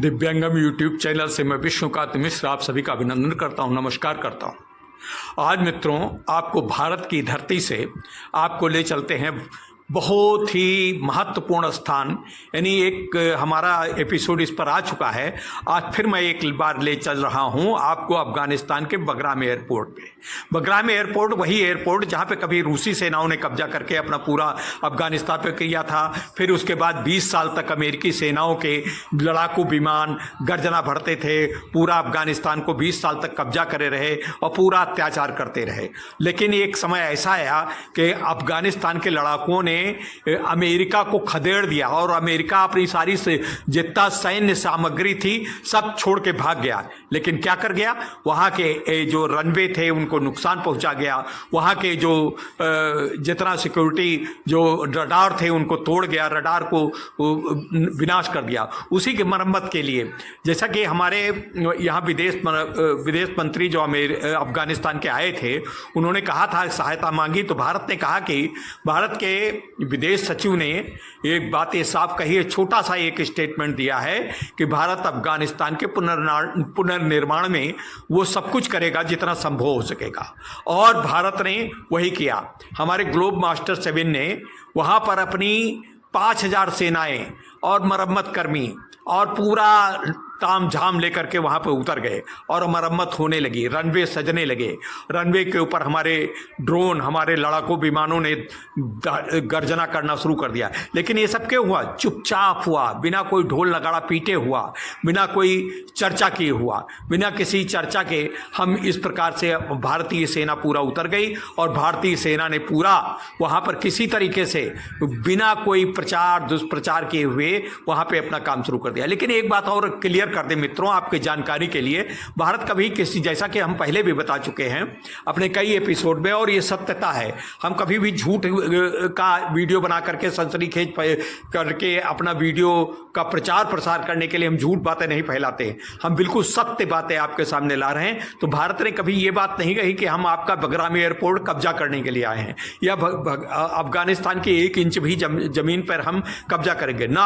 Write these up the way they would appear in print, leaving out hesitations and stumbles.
दिव्यांगम YouTube channel से मैं विष्णुकांत मिश्र आप सभी का अभिनंदन करता हूं, नमस्कार करता हूं। आज मित्रों, आपको भारत की धरती से आपको ले चलते हैं बहुत ही महत्वपूर्ण स्थान, यानी एक हमारा एपिसोड इस पर आ चुका है। आज फिर मैं एक बार ले चल रहा हूं आपको अफगानिस्तान के बगराम एयरपोर्ट पे। बगराम एयरपोर्ट वही एयरपोर्ट जहां पे कभी रूसी सेनाओं ने कब्जा करके अपना पूरा अफगानिस्तान पे किया था। फिर उसके बाद 20 साल तक अमेरिकी सेनाओं के लड़ाकू विमान गर्जना भरते थे, पूरा अफगानिस्तान को 20 साल तक कब्जा करे रहे और पूरा अत्याचार करते रहे। लेकिन एक समय ऐसा आया कि अफगानिस्तान के लड़ाकुओं ने अमेरिका को खदेड़ दिया और अमेरिका अपनी सारी से जितना सैन्य सामग्री थी सब छोड़ के भाग गया। लेकिन क्या कर गया, वहाँ के जो रनवे थे उनको नुकसान पहुँचा गया, वहाँ के जो जितना सिक्योरिटी जो रडार थे उनको तोड़ गया, रडार को विनाश कर दिया। उसी की मरम्मत के लिए जैसा कि हमारे यहाँ विदेश मंत्री जो अफगानिस्तान के आए थे, उन्होंने कहा था सहायता मांगी, तो भारत ने कहा कि भारत के विदेश सचिव ने एक बात ये साफ कही है, छोटा सा एक स्टेटमेंट दिया है कि भारत अफगानिस्तान के पुनर्निर्माण में वो सब कुछ करेगा जितना संभव हो सकेगा। और भारत ने वही किया। हमारे ग्लोब मास्टर 7 ने वहाँ पर अपनी 5000 सेनाएं और मरम्मत कर्मी और पूरा ताम झाम लेकर के वहाँ पे उतर गए और मरम्मत होने लगी, रनवे सजने लगे। रनवे के ऊपर हमारे ड्रोन, हमारे लड़ाकू विमानों ने गर्जना करना शुरू कर दिया। लेकिन ये सब क्यों हुआ? चुपचाप हुआ, बिना कोई ढोल नगाड़ा पीटे हुआ, बिना कोई चर्चा किए हुआ। बिना किसी चर्चा के हम इस प्रकार से भारतीय सेना पूरा उतर गई और भारतीय सेना ने पूरा वहाँ पर किसी तरीके से बिना कोई प्रचार दुष्प्रचार किए हुए वहाँ पर अपना काम शुरू कर दिया। लेकिन एक बात और क्लियर कर दे मित्रों आपके जानकारी के लिए, भारत कभी किसी, जैसा कि हम पहले भी बता चुके हैं अपने कई एपिसोड में, और ये सत्यता है, हम कभी भी झूठ का वीडियो बना करके सनसनीखेज करके अपना वीडियो का प्रचार प्रसार करने के लिए हम झूठ बातें नहीं फैलाते। हम बिल्कुल सत्य बातें आपके सामने ला रहे हैं। तो भारत ने कभी ये बात नहीं कही कि हम आपका बगराम एयरपोर्ट कब्जा करने के लिए आए हैं या अफगानिस्तान की 1 इंच भी जमीन पर हम कब्जा करेंगे ना।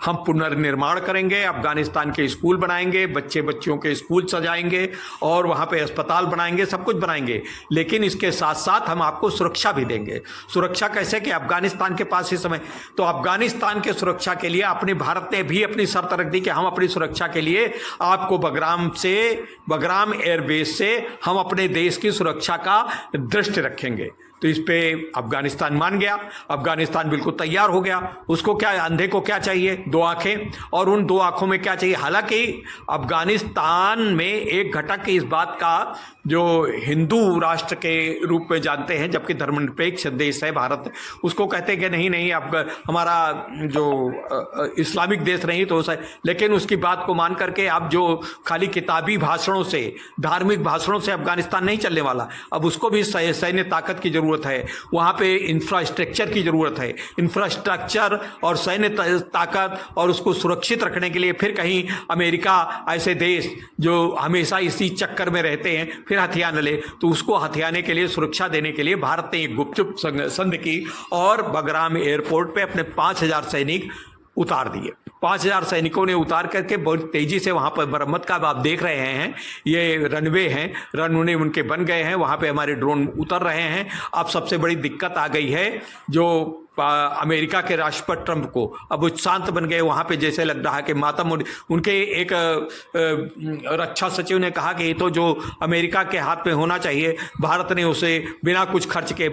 हम पुनर्निर्माण करेंगे, अफगानिस्तान के स्कूल बनाएंगे, बच्चों के स्कूल सजाएंगे और वहाँ पे अस्पताल बनाएंगे, सब कुछ बनाएंगे। लेकिन इसके साथ साथ हम आपको सुरक्षा भी देंगे। सुरक्षा कैसे कि अफगानिस्तान के पास इस समय, तो अफगानिस्तान के सुरक्षा के लिए अपने भारत ने भी अपनी शर्त रख दी कि हम अपनी सुरक्षा के लिए आपको बगराम एयरबेस से हम अपने देश की सुरक्षा का दृष्टि रखेंगे। तो इस पे अफगानिस्तान मान गया, अफगानिस्तान बिल्कुल तैयार हो गया। उसको क्या, अंधे को क्या चाहिए? 2 आंखें, और उन 2 आंखों में क्या चाहिए? हालांकि अफगानिस्तान में एक घटक इस बात का जो हिंदू राष्ट्र के रूप में जानते हैं, जबकि धर्मनिरपेक्ष देश है भारत, उसको कहते हैं कि नहीं अब हमारा जो इस्लामिक देश नहीं तो है। लेकिन उसकी बात को मान करके अब जो खाली किताबी भाषणों से, धार्मिक भाषणों से अफगानिस्तान नहीं चलने वाला। अब उसको भी सैन्य ताकत की जरूरत है, वहाँ पे इंफ्रास्ट्रक्चर की जरूरत है। इंफ्रास्ट्रक्चर और सैन्य ताकत और उसको सुरक्षित रखने के लिए फिर कहीं अमेरिका ऐसे देश जो हमेशा इसी चक्कर में रहते हैं फिर हथियार न ले, तो उसको हथियाने के लिए, सुरक्षा देने के लिए भारत ने एक गुपचुप संधि की और बगराम एयरपोर्ट पे अपने 5000 सैनिक उतार दिए। 5000 सैनिकों ने उतार करके बहुत तेजी से वहाँ पर मरम्मत का, आप देख रहे हैं ये रनवे हैं, रनवे उनके बन गए हैं, वहाँ पे हमारे ड्रोन उतर रहे हैं। अब सबसे बड़ी दिक्कत आ गई है जो अमेरिका के राष्ट्रपति ट्रंप को, अब वो शांत बन गए। वहाँ पे जैसे लग रहा है कि मातम उनके एक रक्षा सचिव ने कहा कि ये तो जो अमेरिका के हाथ में होना चाहिए, भारत ने उसे बिना कुछ खर्च के,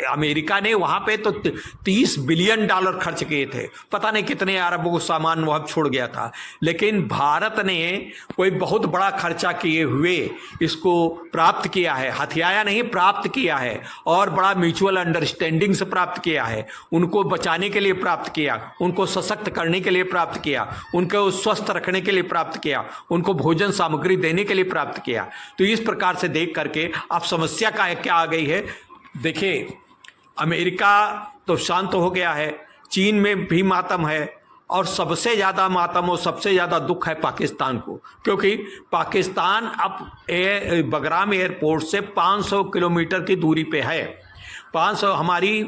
अमेरिका ने वहाँ पे तो $30 बिलियन खर्च किए थे, पता नहीं कितने अरबों सामान वहाँ छोड़ गया था। लेकिन भारत ने कोई बहुत बड़ा खर्चा किए हुए इसको प्राप्त किया है, हथियाया नहीं, प्राप्त किया है, और बड़ा म्यूचुअल अंडरस्टैंडिंग से प्राप्त किया है। उनको बचाने के लिए प्राप्त किया, उनको सशक्त करने के लिए प्राप्त किया, उनको स्वस्थ रखने के लिए प्राप्त किया, उनको भोजन सामग्री देने के लिए प्राप्त किया। तो इस प्रकार से देख करके अब समस्या का क्या आ गई है। देखिए, अमेरिका तो शांत हो गया है, चीन में भी मातम है, और सबसे ज़्यादा मातम और सबसे ज़्यादा दुख है पाकिस्तान को, क्योंकि पाकिस्तान अब बगराम एयरपोर्ट से 500 किलोमीटर की दूरी पे है। 500, हमारी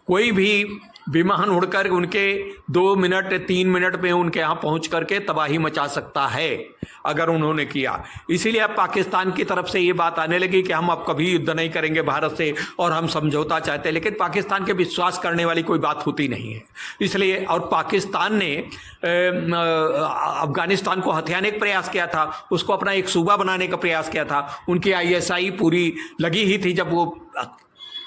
कोई भी विमान उड़कर उनके 2 मिनट 3 मिनट में उनके यहाँ पहुँच करके तबाही मचा सकता है अगर उन्होंने किया। इसीलिए अब पाकिस्तान की तरफ से ये बात आने लगी कि हम अब कभी युद्ध नहीं करेंगे भारत से और हम समझौता चाहते हैं, लेकिन पाकिस्तान के विश्वास करने वाली कोई बात होती नहीं है। इसलिए और पाकिस्तान ने अफगानिस्तान को हथियाने का प्रयास किया था, उसको अपना एक सूबा बनाने का प्रयास किया था। उनकी ISI पूरी लगी ही थी जब वो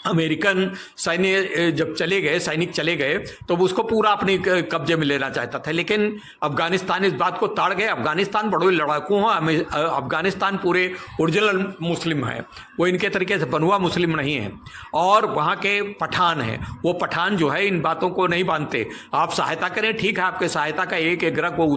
अमेरिकन सैनिक चले गए तो वो उसको पूरा अपने कब्जे में लेना चाहता था, लेकिन अफगानिस्तान इस बात को ताड़ गए। अफगानिस्तान बड़े लड़ाकू हैं, अफगानिस्तान पूरे ओरिजिनल मुस्लिम है, वो इनके तरीके से बनवा मुस्लिम नहीं है, और वहाँ के पठान हैं। वो पठान जो है इन बातों को नहीं मानते। आप सहायता करें, ठीक है, आपके सहायता का एक ग्रह को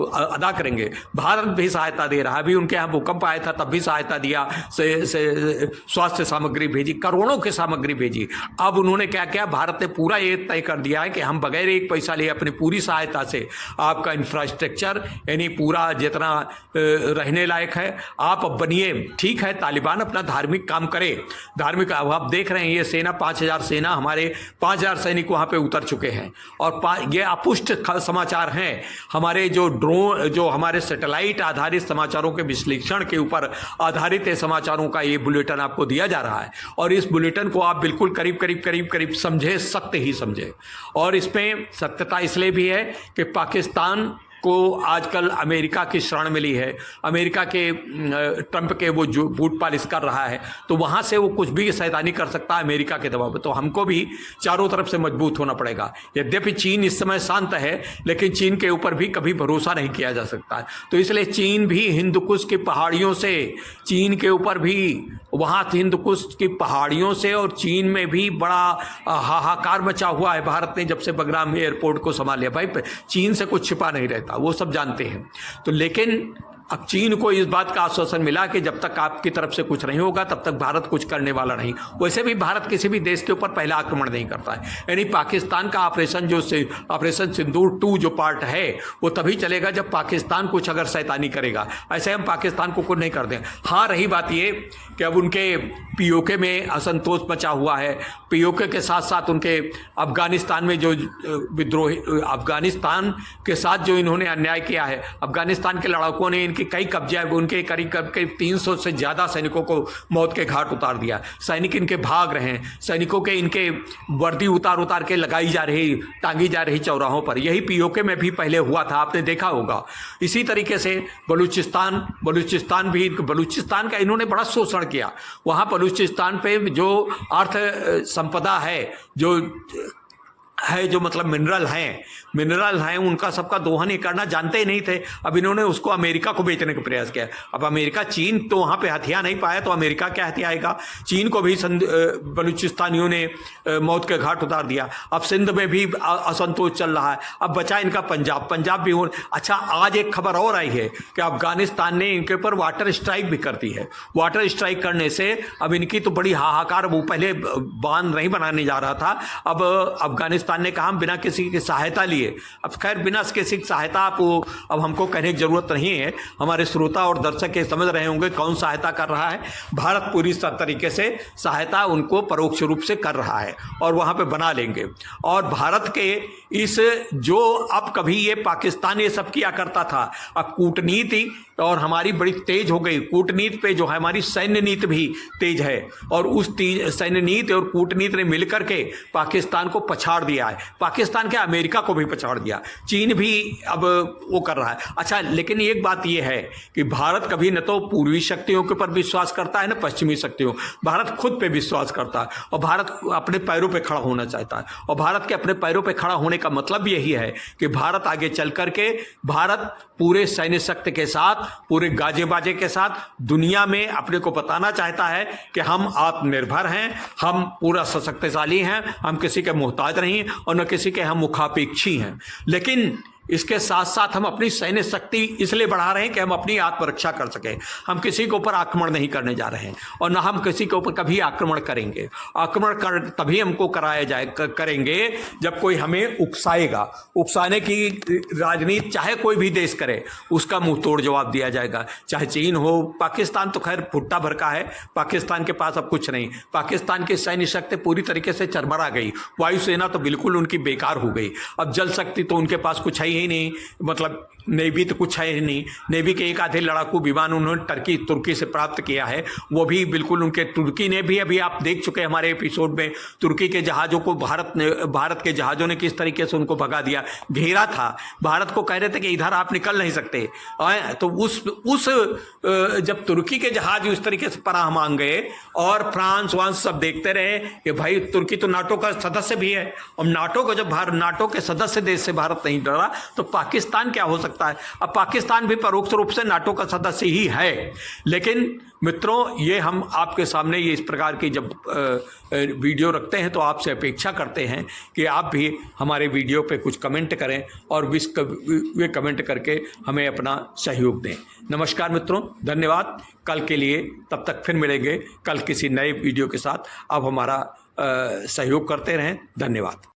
अदा करेंगे। भारत भी सहायता दे रहा है, अभी उनके यहाँ भूकंप आया था तब भी सहायता दिया, स्वास्थ्य सामग्री भेजी, करोड़ों की सामग्री भेजी। अब उन्होंने क्या किया, भारत ने पूरा ये तय कर दिया है कि हम बगैर एक पैसा लिए अपनी पूरी सहायता से आपका इंफ्रास्ट्रक्चर यानी पूरा जितना रहने लायक है आप अब बनिए। ठीक है, तालिबान अपना धार्मिक काम करे, धार्मिक। अब आप देख रहे हैं ये सेना 5000 सेना, हमारे 5000 सैनिक वहां पे उतर चुके हैं, और ये अपुष्ट समाचार हैं। हमारे जो ड्रोन, जो हमारे सैटेलाइट आधारित समाचारों के विश्लेषण के ऊपर आधारित समाचारों का ये बुलेटिन आपको दिया जा रहा है, और इस बुलेटिन को आप बिल्कुल करीब समझे, सत्य ही समझे। और इसमें सत्यता इसलिए भी है कि पाकिस्तान को आजकल अमेरिका की शरण मिली है, अमेरिका के ट्रंप के वो जो बूट पालिश कर रहा है, तो वहाँ से वो कुछ भी शैतानी कर सकता है अमेरिका के दबाव में। तो हमको भी चारों तरफ से मजबूत होना पड़ेगा। यद्यपि चीन इस समय शांत है, लेकिन चीन के ऊपर भी कभी भरोसा नहीं किया जा सकता है। तो इसलिए चीन भी हिंदुकुश की पहाड़ियों से, चीन के ऊपर भी वहाँ हिंदुकुश की पहाड़ियों से और चीन में भी बड़ा हाहाकार मचा हुआ है। भारत ने जब से बगराम एयरपोर्ट को संभाल लिया, भाई चीन से कुछ छिपा नहीं रहता, वो सब जानते हैं। तो लेकिन अब चीन को इस बात का आश्वासन मिला कि जब तक आपकी तरफ से कुछ नहीं होगा तब तक भारत कुछ करने वाला नहीं। वैसे भी भारत किसी भी देश के ऊपर पहला आक्रमण नहीं करता है। यानी पाकिस्तान का ऑपरेशन सिंदूर 2 जो पार्ट है वो तभी चलेगा जब पाकिस्तान कुछ अगर शैतानी करेगा। ऐसे हम पाकिस्तान को कुछ नहीं कर दें। हाँ, रही बात ये कि अब उनके POK में असंतोष मचा हुआ है। POK के साथ साथ उनके अफगानिस्तान में जो विद्रोही, अफगानिस्तान के साथ जो इन्होंने अन्याय किया है, अफगानिस्तान के लड़ाकों ने इनके कई कब्जे, उनके करीब 300 से ज़्यादा सैनिकों को मौत के घाट उतार दिया। सैनिक इनके भाग रहे हैं, सैनिकों के इनके वर्दी उतार के लगाई जा रही, टांगी जा रही चौराहों पर। यही POK में भी पहले हुआ था, आपने देखा होगा। इसी तरीके से बलूचिस्तान का इन्होंने बड़ा शोषण किया। वहाँ बलूचिस्तान पे जो अर्थ संपदा है, जो मतलब मिनरल हैं उनका सबका दोहन ये करना जानते ही नहीं थे। अब इन्होंने उसको अमेरिका को बेचने का प्रयास किया। अब अमेरिका, चीन तो वहाँ पे हथिया नहीं पाया, तो अमेरिका क्या हथियाएगा? चीन को भी बलूचिस्तानियों ने मौत के घाट उतार दिया। अब सिंध में भी असंतोष चल रहा है। अब बचा इनका पंजाब भी हो। अच्छा, आज एक खबर और आई है कि अफगानिस्तान ने इनके ऊपर वाटर स्ट्राइक भी कर दी है। वाटर स्ट्राइक करने से अब इनकी तो बड़ी हाहाकार, वो पहले बांध नहीं बनाने जा रहा था, अब अफगानिस्तान ने कहा हम बिना किसी की सहायता लिए। अब खैर बिना किसी की सहायता अब हमको कहने की जरूरत नहीं है, हमारे श्रोता और दर्शक ये समझ रहे होंगे कौन सहायता कर रहा है। भारत पूरी तरीके से सहायता उनको परोक्ष रूप से कर रहा है और वहां पे बना लेंगे। और भारत के इस जो अब कभी ये पाकिस्तान ये सब किया करता था, अब कूटनीति और हमारी बड़ी तेज हो गई। कूटनीति पे जो है हमारी सैन्य नीति भी तेज है, और उस सैन्य नीति और कूटनीति ने मिलकर के पाकिस्तान को पछाड़ दिया है। पाकिस्तान के अमेरिका को भी पछाड़ दिया। चीन भी अब वो कर रहा है। अच्छा, लेकिन एक बात ये है कि भारत कभी न तो पूर्वी शक्तियों के ऊपर विश्वास करता है न पश्चिमी शक्तियों। भारत खुद पे विश्वास करता है और भारत अपने पैरों पे खड़ा होना चाहता है। और भारत के अपने पैरों पे खड़ा होने का मतलब यही है कि भारत आगे चल करके, भारत पूरे सैन्य शक्ति के साथ, पूरे गाजे बाजे के साथ दुनिया में अपने को बताना चाहता है कि हम आत्मनिर्भर हैं, हम पूरा सशक्तिशाली हैं, हम किसी के मोहताज नहीं और न किसी के हम मुखापेक्षी हैं। लेकिन इसके साथ साथ हम अपनी सैन्य शक्ति इसलिए बढ़ा रहे हैं कि हम अपनी आत्मरक्षा कर सकें। हम किसी के ऊपर आक्रमण नहीं करने जा रहे हैं और ना हम किसी के ऊपर कभी आक्रमण करेंगे। आक्रमण कर तभी हमको करेंगे जब कोई हमें उकसाएगा। उकसाने की राजनीति चाहे कोई भी देश करे, उसका मुंह तोड़ जवाब दिया जाएगा। चाहे चीन हो, पाकिस्तान तो खैर भुट्टा भर का है, पाकिस्तान के पास अब कुछ नहीं। पाकिस्तान की सैन्य शक्ति पूरी तरीके से चरमरा गई, वायुसेना तो बिल्कुल उनकी बेकार हो गई। अब जल शक्ति तो उनके पास कुछ है ही नहीं, मतलब नेवी तो कुछ है ही नहीं। नेवी के एक आधे लड़ाकू विमान उन्होंने तुर्की से प्राप्त किया है, वो भी बिल्कुल उनके, तुर्की ने भी, अभी आप देख चुके हमारे एपिसोड में, तुर्की के जहाज़ों को भारत के जहाज़ों ने किस तरीके से उनको भगा दिया। घेरा था, भारत को कह रहे थे कि इधर आप निकल नहीं सकते। तो उस जब तुर्की के जहाज उस तरीके से पनाह मांग गए और फ्रांस वांस सब देखते रहे कि भाई तुर्की तो नाटो का सदस्य भी है, और नाटो को जब नाटो के सदस्य देश से भारत नहीं डरा तो पाकिस्तान क्या हो सकता है। अब पाकिस्तान भी परोक्ष रूप से नाटो का सदस्य ही है। लेकिन मित्रों, ये हम आपके सामने ये इस प्रकार की जब वीडियो रखते हैं तो आपसे अपेक्षा करते हैं कि आप भी हमारे वीडियो पे कुछ कमेंट करें और वे कमेंट करके हमें अपना सहयोग दें। नमस्कार मित्रों, धन्यवाद। कल के लिए तब तक फिर मिलेंगे, कल किसी नए वीडियो के साथ। आप हमारा सहयोग करते रहें। धन्यवाद।